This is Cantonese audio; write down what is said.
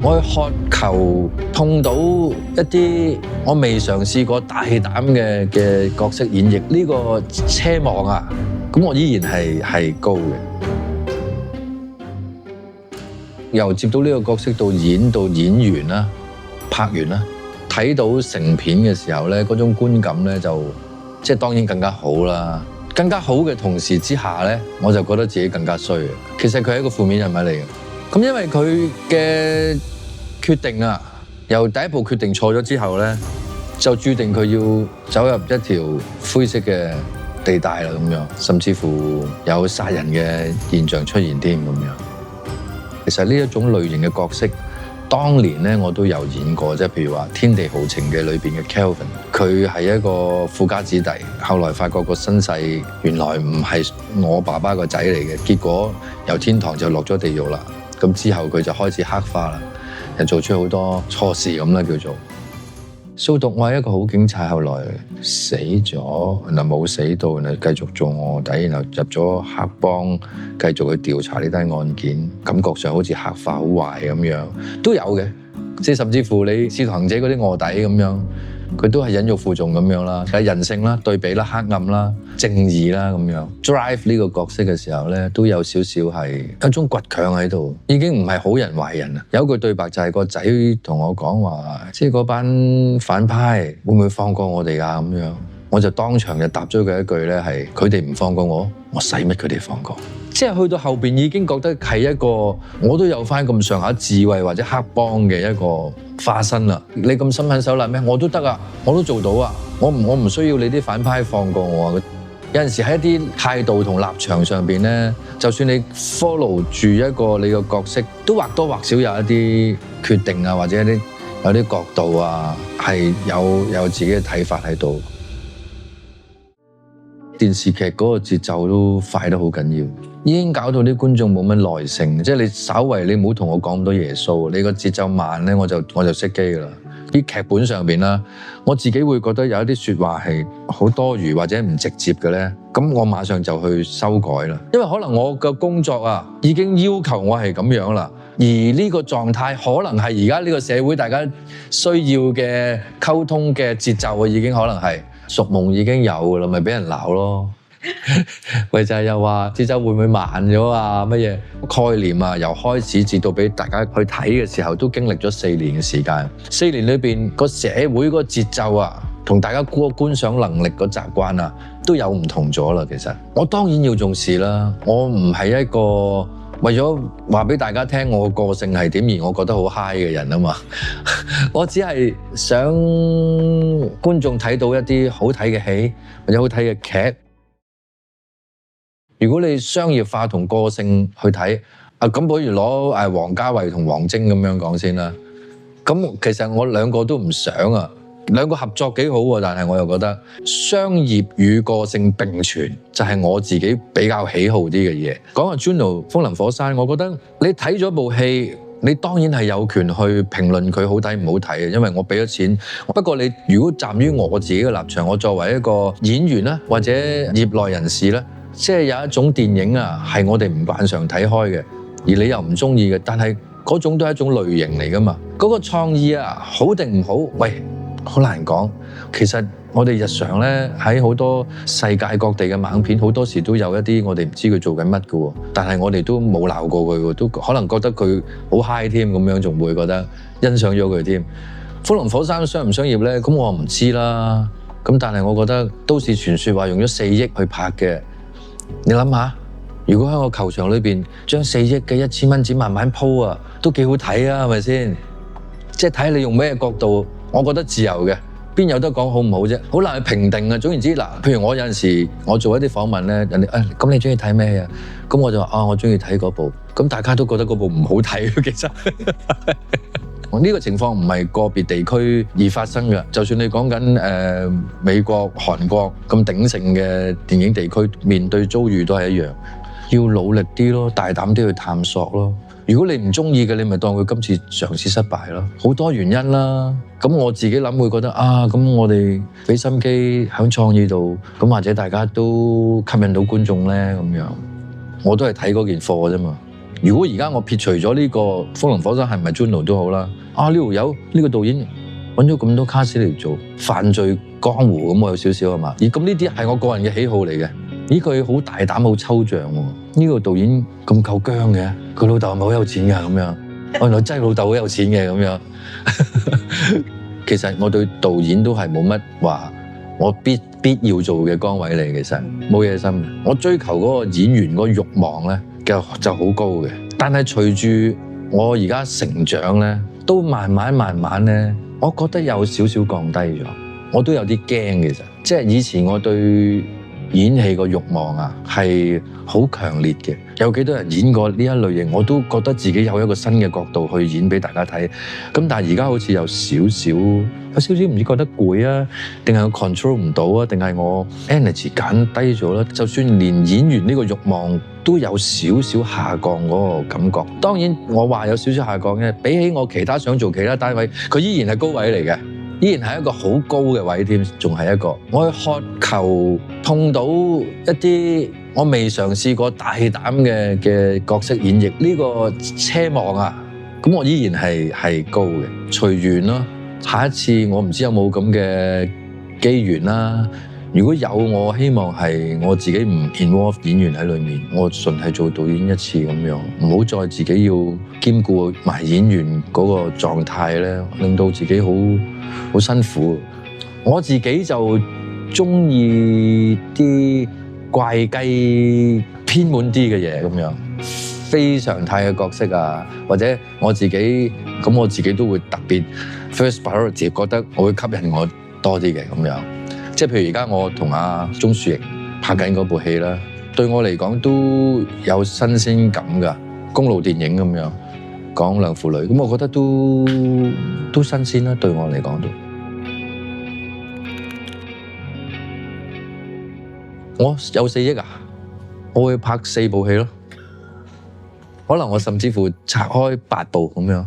我渴求碰到一啲我未嘗試過大膽嘅角色演繹，呢個奢望啊，咁我依然係高嘅。由接到呢個角色到演員啦，拍完啦，睇到成片嘅時候咧，嗰種觀感咧就即係當然更加好啦。更加好嘅同時之下咧，我就覺得自己更加衰嘅。其實佢係一個負面人物嚟嘅。咁因為佢嘅決定啊，由第一步決定錯咗之後咧，就注定佢要走入一條灰色嘅地帶啦，咁樣，甚至乎有殺人嘅現象出現添咁樣。其實呢一種類型嘅角色，當年咧我都有演過，即係譬如話《天地豪情》嘅裏邊嘅 Kelvin， 佢係一個富家子弟，後來發覺個身世原來唔係我爸爸個仔嚟嘅，結果由天堂就落咗地獄啦。咁之後佢就開始黑化啦，又做出好多錯事咁啦，叫做掃毒。我係一個好警察，後來死咗，然後冇死到，然後繼續做臥底，然後入咗黑幫，繼續去調查呢單案件，感覺上好似黑化好壞咁樣，都有嘅。即係甚至乎你《使徒行者》嗰啲臥底咁樣，佢都係忍辱負重咁樣啦，係人性啦、對比啦、黑暗啦、正義啦咁樣。Drive 呢個角色嘅時候咧，都有少少係一種倔強喺度，已經唔係好人壞人啦。有一句對白就係個仔同我講話，即係嗰班反派會唔會放過我哋啊？咁樣，我就當場就答咗佢一句咧，係佢哋唔放過我使乜佢哋放過？即係去到後邊已經覺得係一個我都有翻咁上下智慧或者黑幫嘅一個化身啦。你咁心狠手辣咩？我都得啊，我都做到啊。我唔需要你啲反派放過我啊。有陣時喺一啲態度同立場上邊咧，就算你 follow 住一個你個角色，都或多或少有一啲決定啊，或者有啲角度啊，係有自己嘅睇法喺度。電視劇嗰個節奏都快得好緊要，已經搞到啲觀眾冇乜耐性。即係你稍為你唔好同我講咁多耶穌，你個節奏慢咧，我就熄機噶啦。啲劇本上邊啦，我自己會覺得有一啲說話係好多餘或者唔直接嘅咧，咁我馬上就去修改啦。因為可能我嘅工作啊，已經要求我係咁樣啦，而呢個狀態可能係而家呢個社會大家需要嘅溝通嘅節奏啊，已經可能係。熟夢已經有㗎啦，咪俾人鬧咯。咪就係又話節奏會唔會慢咗啊？乜嘢概念啊？由開始至到俾大家去睇嘅時候，都經歷咗4年嘅時間。4年裏邊個社會個節奏啊，同大家觀賞能力個習慣啊，都有唔同咗啦。其實我當然要重視啦，我唔係一個為咗話俾大家聽我個性係點而我覺得好 high 嘅人啊嘛，我只係想觀眾睇到一啲好睇嘅戲或者好睇嘅劇。如果你商業化同個性去睇，咁不如攞王家衛同王晶咁樣講先啦。咁其實我兩個都唔想啊，兩個合作幾好喎，但係我又覺得商業與個性並存就係我自己比較喜好啲嘅嘢。講下 Juno 風林火山，我覺得你睇咗部戲，你當然係有權去評論佢好睇唔好睇嘅，因為我俾咗錢。不過你如果站於我自己嘅立場，我作為一個演員啦，或者業內人士啦，即係有一種電影啊，係我哋唔慣常睇開嘅，而你又唔中意嘅，但係嗰種都係一種類型嚟噶嘛。嗰個創意啊，好定唔好？喂，好難講。其實我哋日常咧喺好多世界各地嘅猛片，好多時都有一啲我哋唔知佢做緊乜嘅喎，但係我哋都冇鬧過佢喎，都可能覺得佢好 high 添，咁樣仲會覺得欣賞咗佢添。風林火山商唔商業咧？咁我唔知啦。咁但係我覺得都市傳說話用咗4億去拍嘅，你諗下，如果喺個球場裏邊將4億嘅1000蚊紙慢慢鋪啊，都幾好睇啊，係咪先？即係睇你用咩角度，我覺得自由嘅，邊有得講好唔好啫？好難去評定啊。總言之嗱，譬如我有陣時我做一啲訪問咧，人哋咁你中意睇咩啊？咁我就話我中意睇嗰部，咁大家都覺得嗰部唔好睇，其實呢個情況唔係個別地區而發生嘅。就算你講緊美國、韓國咁鼎盛嘅電影地區，面對遭遇都係一樣，要努力啲咯，大膽啲去探索咯。如果你唔中意嘅，你咪當佢今次嘗試失敗咯。好多原因啦。咁我自己諗會覺得咁我哋俾心機喺創意度，咁或者大家都吸引到觀眾咧咁樣。我都係睇嗰件貨啫嘛。如果而家我撇除咗呢個《風林火山》係咪 Juno 都好啦，呢條友呢個導演揾咗咁多卡士嚟做犯罪江湖咁，我有少少係嘛？而咁呢啲係我個人嘅喜好嚟嘅。咦，佢好大膽，好抽象喎！呢個導演咁夠薑嘅，佢老豆係咪好有錢㗎咁樣？原來真係老豆好有錢嘅咁樣。其實我對導演都係冇乜話，我必要做嘅崗位嚟。其實冇野心嘅，我追求嗰個演員嗰個慾望咧，就好高嘅。但係隨住我而家成長咧，都慢慢咧，我覺得有少少降低咗。我都有啲驚，其實即係以前我對演戲個慾望啊係好強烈嘅，有幾多人演過呢一類型，我都覺得自己有一個新嘅角度去演俾大家睇。咁但係而家好似有少少唔知覺得攰啊，定係我 control 唔到啊，定係我 energy 減低咗啦？就算連演員呢個慾望都有少少下降嗰個感覺。當然我話有少少下降嘅，比起我其他想做其他單位，佢依然係高位嚟嘅。依然係一個好高嘅位添，仲係一個。我去渴求碰到一啲我未嘗試過大膽嘅角色演繹，呢個奢望啊，咁我依然係高嘅。隨緣咯，下一次我唔知有冇咁嘅機緣啦。如果有，我希望係我自己唔 involve 演員喺裏面，我純係做導演一次咁樣，唔好再自己要兼顧埋演員嗰個狀態咧，令到自己好辛苦。我自己就中意啲怪雞偏門啲嘅嘢咁樣，非常態嘅角色啊，或者我自己都會特別 first priority 覺得我會吸引我多啲嘅咁樣。即係譬如而家我同阿鍾樹瑩拍緊嗰部戲啦，對我嚟講都有新鮮感㗎，公路電影咁樣講兩父女，咁我覺得都新鮮啦，對我嚟講都。我有4億啊，我會拍4部戲咯，可能我甚至乎拆開8部咁樣。